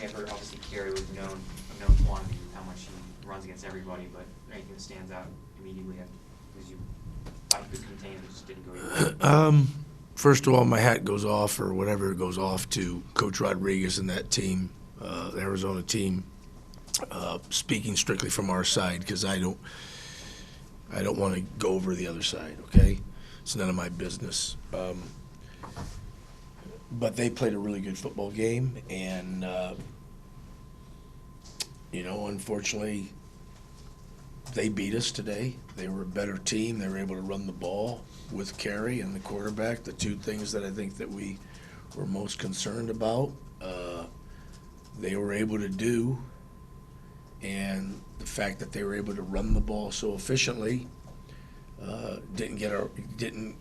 I've heard obviously Carey was a known quantity, how much he runs against everybody, but anything that stands out immediately because you thought you could contain it, just didn't go your way? First of all, my hat goes off, or whatever goes off, to Coach Rodriguez and that team, the Arizona team. Speaking strictly from our side, because I don't want to go over the other side. Okay, it's none of my business. But they played a really good football game, and unfortunately, they beat us today. They were a better team. They were able to run the ball with Carey and the quarterback, the two things that I think that we were most concerned about. They were able to do, and the fact that they were able to run the ball so efficiently didn't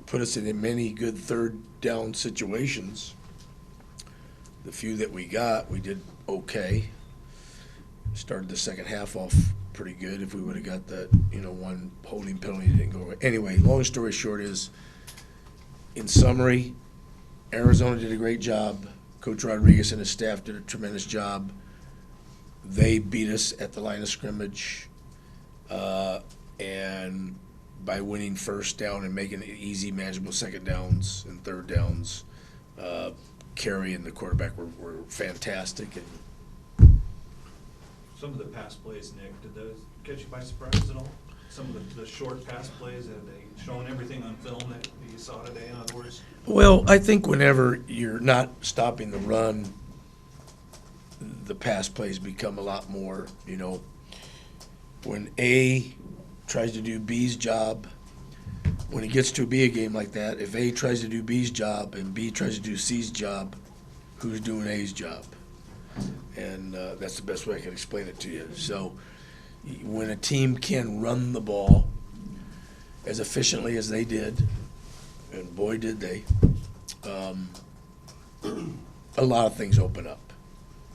put us in many good third down situations. The few that we got, we did okay. Started the second half off pretty good. If we would have got that, one holding penalty didn't go away. Anyway, long story short is, in summary, Arizona did a great job. Coach Rodriguez and his staff did a tremendous job. They beat us at the line of scrimmage, and by winning first down and making it easy, manageable second downs and third downs, Carey and the quarterback were fantastic. And some of the pass plays, Nick, did those catch you by surprise at all? Some of the short pass plays, have they shown everything on film that you saw today, in other words? Well, I think whenever you're not stopping the run, the pass plays become a lot more, when A tries to do B's job, when it gets to be a game like that, if A tries to do B's job and B tries to do C's job, who's doing A's job? And that's the best way I can explain it to you. So when a team can run the ball as efficiently as they did, and boy did they, a lot of things open up.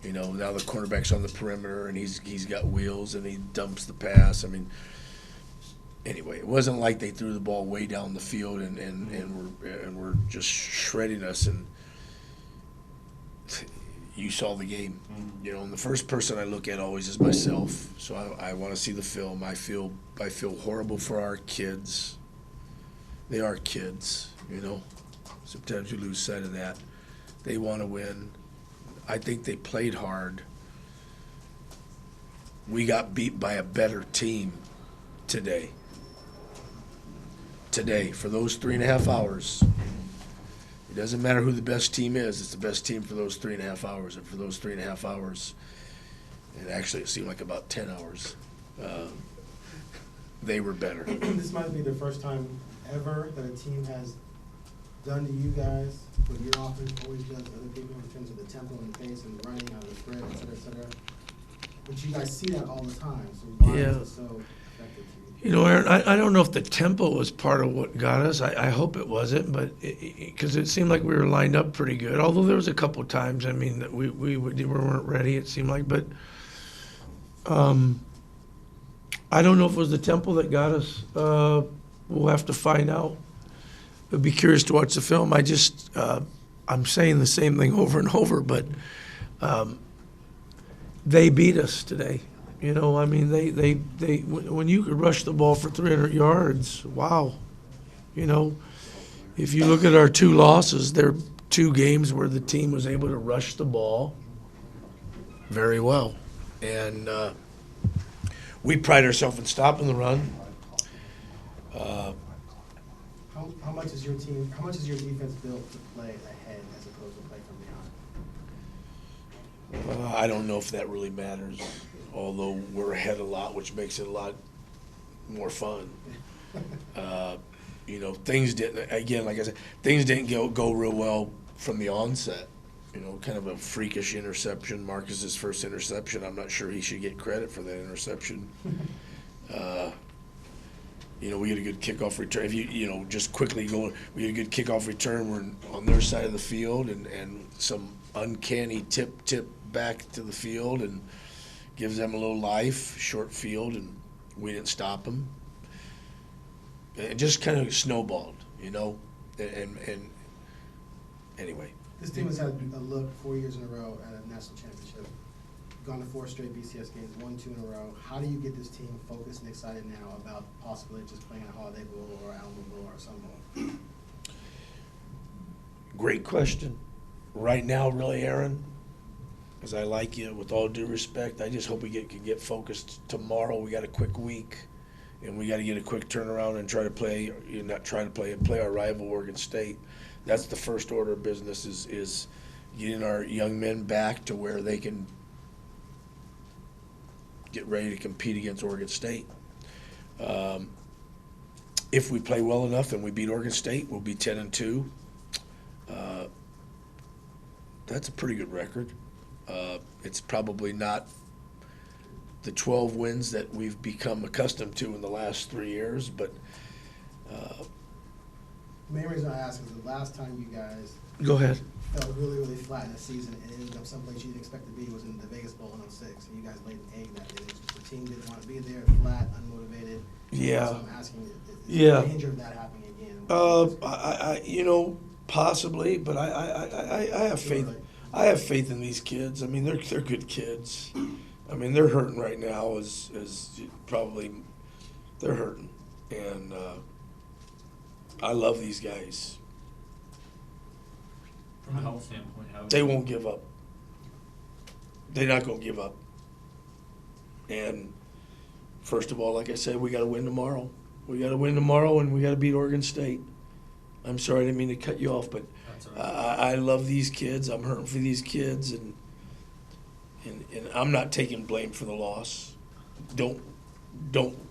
Now the cornerback's on the perimeter and he's got wheels and he dumps the pass. Anyway, it wasn't like they threw the ball way down the field and were just shredding us. And you saw the game. And the first person I look at always is myself. So I want to see the film. I feel horrible for our kids. They are kids, Sometimes you lose sight of that. They want to win. I think they played hard. We got beat by a better team today. For those 3.5 hours. It doesn't matter who the best team is. It's the best team for those 3.5 hours. And for those 3.5 hours, and actually it seemed like about 10 hours, they were better. This might be the first time ever that a team has done to you guys what your offense always does to other people in terms of the tempo and the pace and the running out of the spread, et cetera, et cetera. But you guys see that all the time. So why is it so effective to you? Aaron, I don't know if the tempo was part of what got us. I hope it wasn't, but because it seemed like we were lined up pretty good. Although there was a couple of times, that we weren't ready. It seemed like, but I don't know if it was the tempo that got us. We'll have to find out. I'd be curious to watch the film. I'm saying the same thing over and over, but they beat us today. They when you could rush the ball for 300 yards, wow. If you look at our two losses, they're two games where the team was able to rush the ball very well. And we pride ourselves in stopping the run. How much is your defense built to play ahead as opposed to play from behind? I don't know if that really matters, although we're ahead a lot, which makes it a lot more fun. Things didn't, again, like I said, things didn't go real well from the onset. Kind of a freakish interception, Marcus's first interception. I'm not sure he should get credit for that interception. We get a good kickoff return. If just quickly go, we get a good kickoff return. We're on their side of the field, and some uncanny tip back to the field and gives them a little life, short field, and we didn't stop them. It just kind of snowballed, and anyway, This team has had a look 4 years in a row at a national championship. Gone to 4 straight BCS games, won 2 in a row. How do you get this team focused and excited now about possibly just playing a Holiday Bowl or Alamo Bowl or some bowl? Great question. Right now, really, Aaron, because I like you, with all due respect, I just hope we can get focused tomorrow. We got a quick week, and we got to get a quick turnaround and try to play, play our rival Oregon State. That's the first order of business is getting our young men back to where they can get ready to compete against Oregon State. If we play well enough and we beat Oregon State, we'll be 10-2. That's a pretty good record. It's probably not the 12 wins that we've become accustomed to in the last 3 years, but The main reason I ask is the last time you guys go ahead. felt really, really flat in the season and ended up someplace you didn't expect to be was in the Vegas Bowl in 06, and you guys laid an egg that day. It's just the team didn't want to be there, flat, unmotivated. Yeah. So I'm asking, is Yeah. there a danger of that happening again? Possibly, but I have faith. I have faith in these kids. I mean, they're good kids. I mean, they're hurting right now. As probably they're hurting, and I love these guys. From a health standpoint, how They won't give up. They're not going to give up. And first of all, like I said, we got to win tomorrow. We got to win tomorrow, and we got to beat Oregon State. I'm sorry, I didn't mean to cut you off, but That's all right. I love these kids. I'm hurting for these kids, and I'm not taking blame for the loss. Don't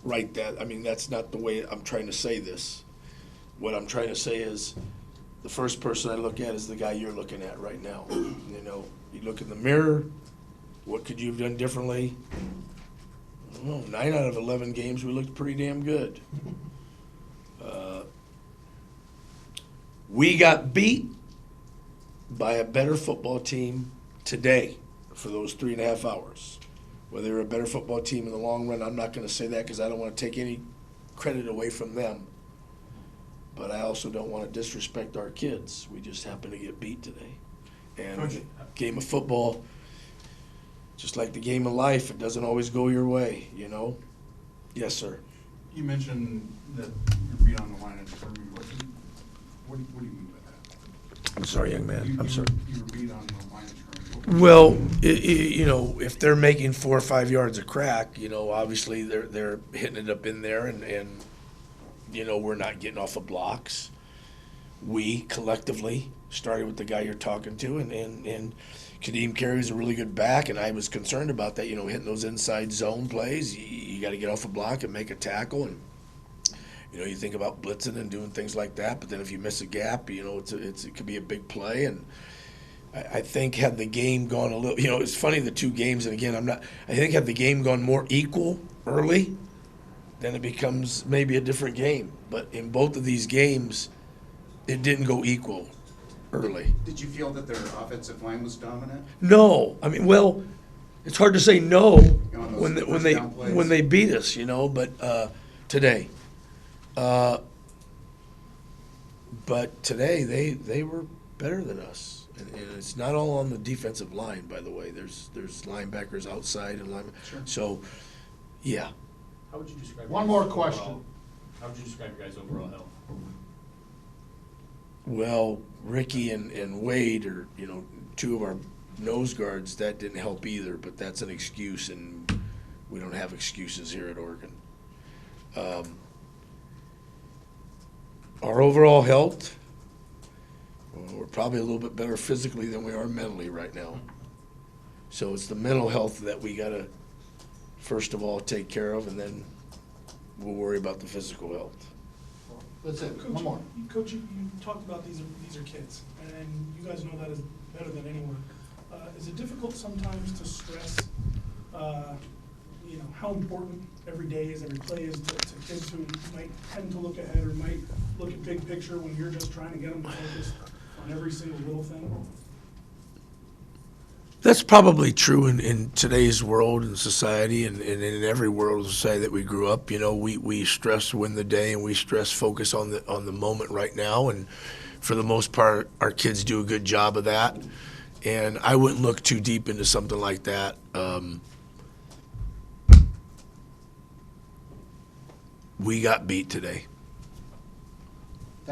write that. I mean, that's not the way I'm trying to say this. What I'm trying to say is the first person I look at is the guy you're looking at right now. You know, you look in the mirror, what could you have done differently? I don't know, 9 out of 11 games we looked pretty damn good. We got beat by a better football team today for those 3.5 hours. Whether they're a better football team in the long run, I'm not going to say that because I don't want to take any credit away from them. But I also don't want to disrespect our kids. We just happened to get beat today. And Coach, the game of football, just like the game of life, it doesn't always go your way, you know? Yes, sir. You mentioned that you're beat on the line of scrimmage. What do you mean by that? I'm sorry, young man. I'm sorry. You were beat on the line of scrimmage. Well, you know, if they're making 4 or 5 yards of crack, you know, obviously they're hitting it up in there, and you know, we're not getting off of blocks. We collectively, started with the guy you're talking to, and Kadeem carries a really good back, and I was concerned about that. You know, hitting those inside zone plays, you got to get off a block and make a tackle, and you know, you think about blitzing and doing things like that. But then if you miss a gap, you know, it could be a big play, and I think had the game gone a little, you know, it's funny the 2 games, and again, I think had the game gone more equal early, then it becomes maybe a different game. But in both of these games, it didn't go equal early. Did you feel that their offensive line was dominant? No, I mean, well, it's hard to say no On those when first they down plays? when they beat us, you know. But today, they were better than us, and it's not all on the defensive line, by the way. There's linebackers outside and Sure. So, yeah. How would you describe One your more guys' question. overall- How would you describe your guys' overall health? Well, Ricky and Wade are, you know, 2 of our nose guards. That didn't help either, but that's an excuse, and we don't have excuses here at Oregon. Our overall health, well, we're probably a little bit better physically than we are mentally right now. So it's the mental health that we got to, first of all, take care of, and then we'll worry about the physical health. That's it, Coach, one more. Coach, you talked about these are kids, and you guys know that is better than anyone. Is it difficult sometimes to stress, you know, how important every day is, every play is to kids who might tend to look ahead or might look at big picture when you're just trying to get them to focus on every single little thing? That's probably true in today's world and society, and in every world and society that we grew up. You know, we stress win the day, and we stress focus on the moment right now. And for the most part, our kids do a good job of that. And I wouldn't look too deep into something like that. We got beat today.